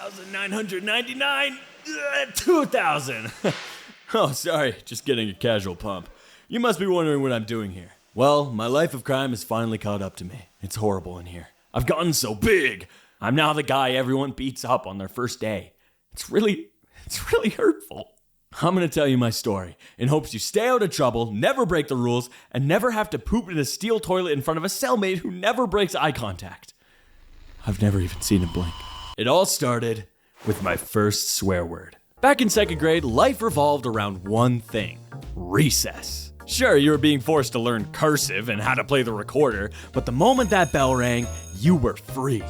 1,999, 2,000. Oh, sorry, just getting a casual pump. You must be wondering what I'm doing here. Well, my life of crime has finally caught up to me. It's horrible in here. I've gotten so big. I'm now the guy everyone beats up on their first day. It's really hurtful. I'm gonna tell you my story in hopes you stay out of trouble, never break the rules, and never have to poop in a steel toilet in front of a cellmate who never breaks eye contact. I've never even seen him blink. It all started with my first swear word. Back in second grade, life revolved around one thing: recess. Sure, you were being forced to learn cursive and how to play the recorder, but the moment that bell rang, you were free.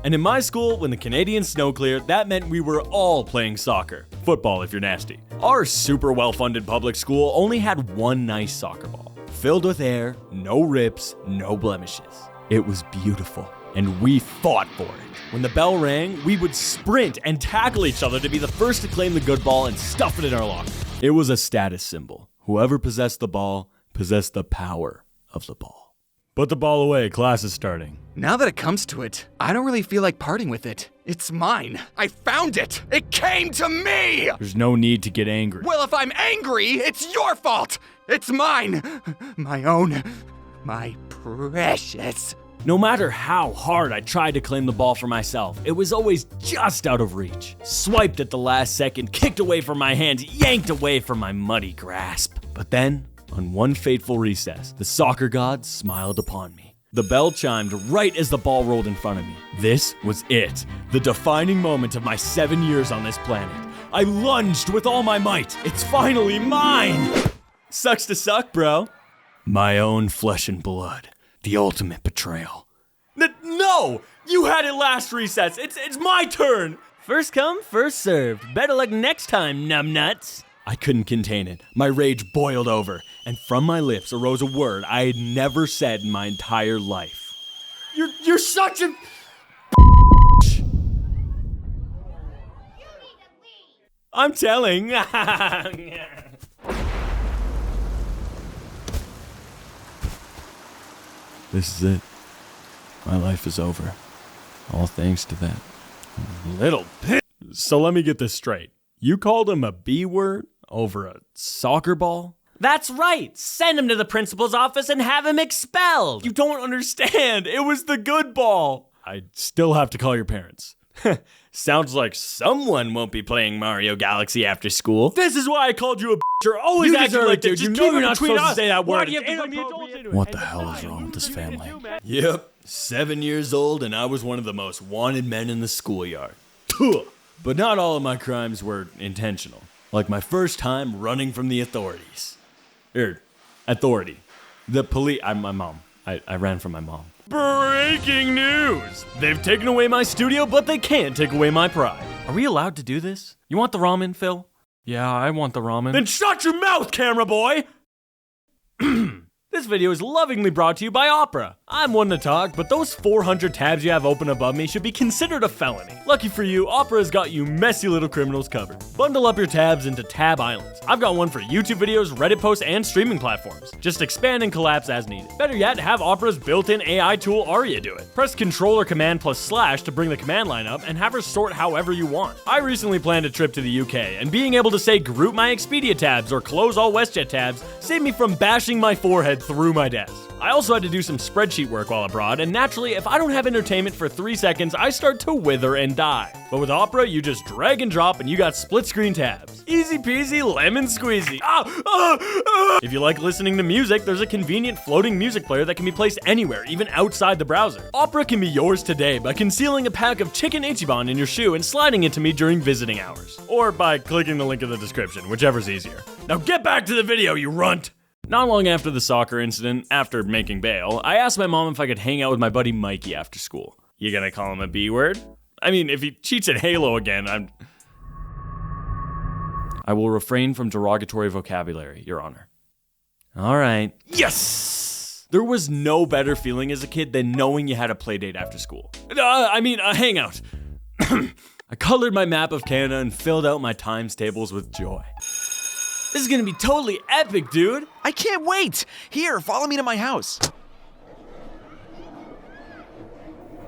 And in my school, when the Canadian snow cleared, that meant we were all playing soccer. Football if you're nasty. Our super well-funded public school only had one nice soccer ball. Filled with air, no rips, no blemishes. It was beautiful, and we fought for it. When the bell rang, we would sprint and tackle each other to be the first to claim the good ball and stuff it in our locker. It was a status symbol. Whoever possessed the ball possessed the power of the ball. Put the ball away, class is starting. Now that it comes to it, I don't really feel like parting with it. It's mine. I found it. It came to me! There's no need to get angry. Well, if I'm angry, it's your fault! It's mine! My own. My precious. No matter how hard I tried to claim the ball for myself, it was always just out of reach. Swiped at the last second, kicked away from my hands, yanked away from my muddy grasp. But then, on one fateful recess, the soccer god smiled upon me. The bell chimed right as the ball rolled in front of me. This was it, the defining moment of my 7 years on this planet. I lunged with all my might. It's finally mine! Sucks to suck, bro. My own flesh and blood. The ultimate betrayal. No! You had it last recess. It's my turn. First come, first served. Better luck next time, numbnuts. I couldn't contain it. My rage boiled over, and from my lips arose a word I had never said in my entire life. You're such a... I'm telling. This is it. My life is over. All thanks to that little pit. So let me get this straight. You called him a B word over a soccer ball? That's right! Send him to the principal's office and have him expelled! You don't understand! It was the good ball! I still have to call your parents. Sounds like someone won't be playing Mario Galaxy after school. This is why I called you a bitch. You're always acting like this. You know you're not supposed to say that word. What the hell is wrong with this family? Yep, 7 years old and I was one of the most wanted men in the schoolyard. But not all of my crimes were intentional. Like my first time running from the authorities. Authority. The police. My mom. I ran from my mom. Breaking news! They've taken away my studio, but they can't take away my pride. Are we allowed to do this? You want the ramen, Phil? Yeah, I want the ramen. Then shut your mouth, camera boy! This video is lovingly brought to you by OUTTA. I'm one to talk, but those 400 tabs you have open above me should be considered a felony. Lucky for you, OUTTA has got you messy little criminals covered. Bundle up your tabs into tab islands. I've got one for YouTube videos, Reddit posts, and streaming platforms. Just expand and collapse as needed. Better yet, have OUTTA's built-in AI tool Aria do it. Press Control or Command plus / to bring the command line up and have her sort however you want. I recently planned a trip to the UK, and being able to say group my Expedia tabs or close all WestJet tabs saved me from bashing my forehead through my desk. I also had to do some spreadsheet work while abroad, and naturally, if I don't have entertainment for 3 seconds, I start to wither and die. But with Opera, you just drag and drop and you got split screen tabs. Easy peasy, lemon squeezy. If you like listening to music, there's a convenient floating music player that can be placed anywhere, even outside the browser. Opera can be yours today by concealing a pack of chicken Ichiban in your shoe and sliding it to me during visiting hours. Or by clicking the link in the description, whichever's easier. Now get back to the video, you runt! Not long after the soccer incident, after making bail, I asked my mom if I could hang out with my buddy Mikey after school. You gonna call him a B word? I mean, if he cheats at Halo again, I will refrain from derogatory vocabulary, Your Honor. All right. Yes! There was no better feeling as a kid than knowing you had a play date after school. A hangout. I colored my map of Canada and filled out my times tables with joy. This is gonna be totally epic, dude. I can't wait. Here, follow me to my house.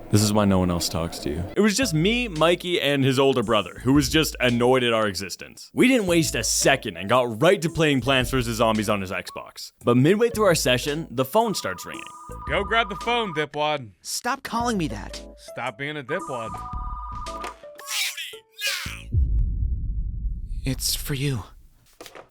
This is why no one else talks to you. It was just me, Mikey, and his older brother, who was just annoyed at our existence. We didn't waste a second and got right to playing Plants vs. Zombies on his Xbox. But midway through our session, the phone starts ringing. Go grab the phone, dipwad. Stop calling me that. Stop being a dipwad. Brody, now! It's for you.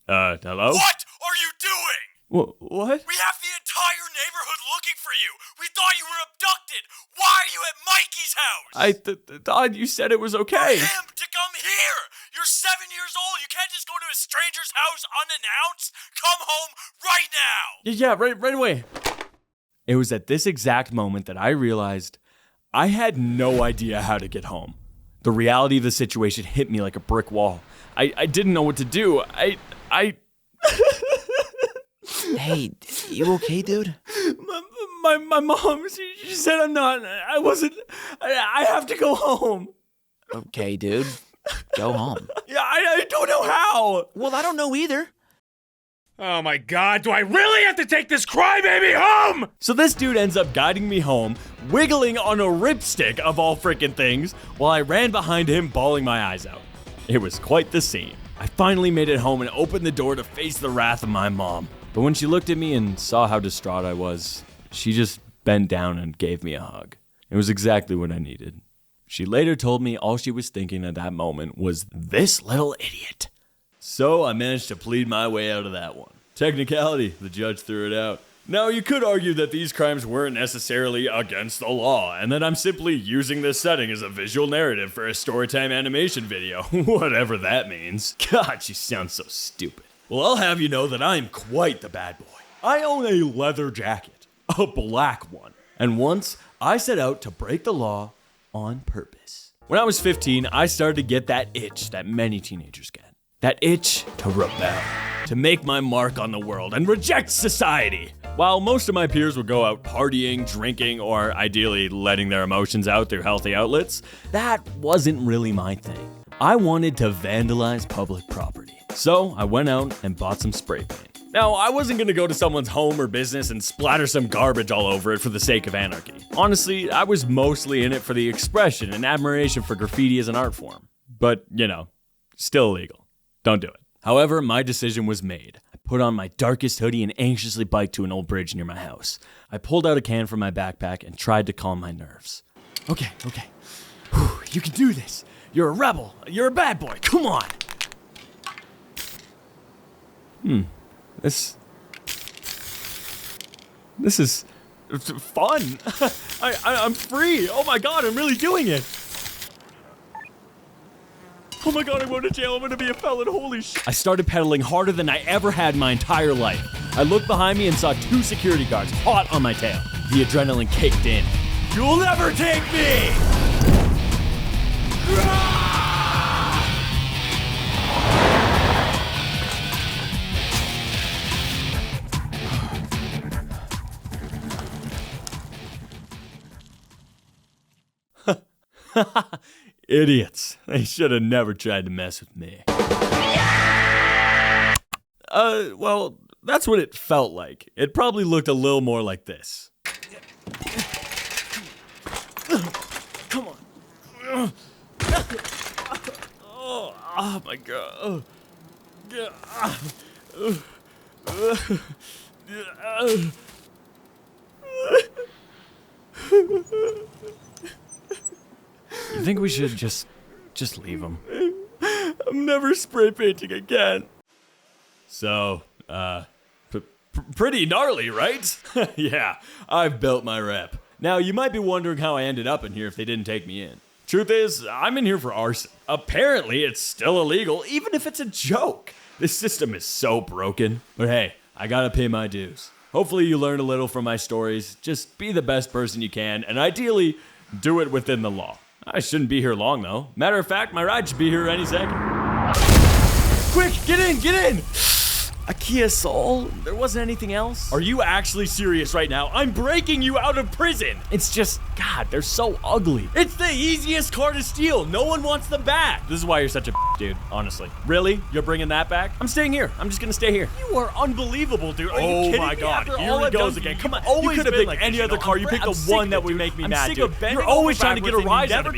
Hello? What are you doing? What? We have the entire neighborhood looking for you. We thought you were abducted. Why are you at Mikey's house? I thought you said it was okay. For him to come here. You're 7 years old. You can't just go to a stranger's house unannounced. Come home right now. Yeah, right away. It was at this exact moment that I realized I had no idea how to get home. The reality of the situation hit me like a brick wall. I didn't know what to do. I Hey, you okay, dude? My mom, she said I have to go home. Okay, dude. Go home. Yeah, I don't know how. Well, I don't know either. Oh my god, do I really have to take this crybaby home? So this dude ends up guiding me home, wiggling on a ripstick of all freaking things, while I ran behind him, bawling my eyes out. It was quite the scene. I finally made it home and opened the door to face the wrath of my mom. But when she looked at me and saw how distraught I was, she just bent down and gave me a hug. It was exactly what I needed. She later told me all she was thinking at that moment was, this little idiot. So I managed to plead my way out of that one. Technicality, the judge threw it out. Now, you could argue that these crimes weren't necessarily against the law, and that I'm simply using this setting as a visual narrative for a storytime animation video, whatever that means. God, she sounds so stupid. Well, I'll have you know that I'm quite the bad boy. I own a leather jacket, a black one, and once I set out to break the law on purpose. When I was 15, I started to get that itch that many teenagers get. That itch to rebel, to make my mark on the world and reject society. While most of my peers would go out partying, drinking, or ideally letting their emotions out through healthy outlets, that wasn't really my thing. I wanted to vandalize public property. So I went out and bought some spray paint. Now, I wasn't gonna go to someone's home or business and splatter some garbage all over it for the sake of anarchy. Honestly, I was mostly in it for the expression and admiration for graffiti as an art form. But, still illegal. Don't do it. However, my decision was made. I put on my darkest hoodie and anxiously biked to an old bridge near my house. I pulled out a can from my backpack and tried to calm my nerves. Okay. Whew, you can do this. You're a rebel. You're a bad boy. Come on. This is fun. I'm free. Oh my god, I'm really doing it. Oh my god, I'm going to jail. I'm going to be a felon. Holy shit. I started pedaling harder than I ever had in my entire life. I looked behind me and saw 2 security guards hot on my tail. The adrenaline kicked in. You'll never take me! Idiots. They should have never tried to mess with me. Well, that's what it felt like. It probably looked a little more like this. Come on. Oh my god. You think we should just leave him? I'm never spray painting again. So, pretty gnarly, right? Yeah, I've built my rep. Now, you might be wondering how I ended up in here if they didn't take me in. Truth is, I'm in here for arson. Apparently, it's still illegal, even if it's a joke. This system is so broken. But hey, I gotta pay my dues. Hopefully you learned a little from my stories. Just be the best person you can, and ideally, do it within the law. I shouldn't be here long, though. Matter of fact, my ride should be here any second. Quick, get in! A Kia Soul? There wasn't anything else? Are you actually serious right now? I'm breaking you out of prison! It's just, God, they're so ugly. It's the easiest car to steal. No one wants them back. This is why you're such a dude, honestly. Really? You're bringing that back? I'm staying here. I'm just gonna stay here. You are unbelievable, dude. Are you kidding me? God, After here all he I've goes done, again. you Come on, always you could have been picked like any this, other you know? car. You picked I'm the sick one of that it, would dude. make me I'm mad, sick dude. of bending You're always over trying to get a backwards and rise you out of never me.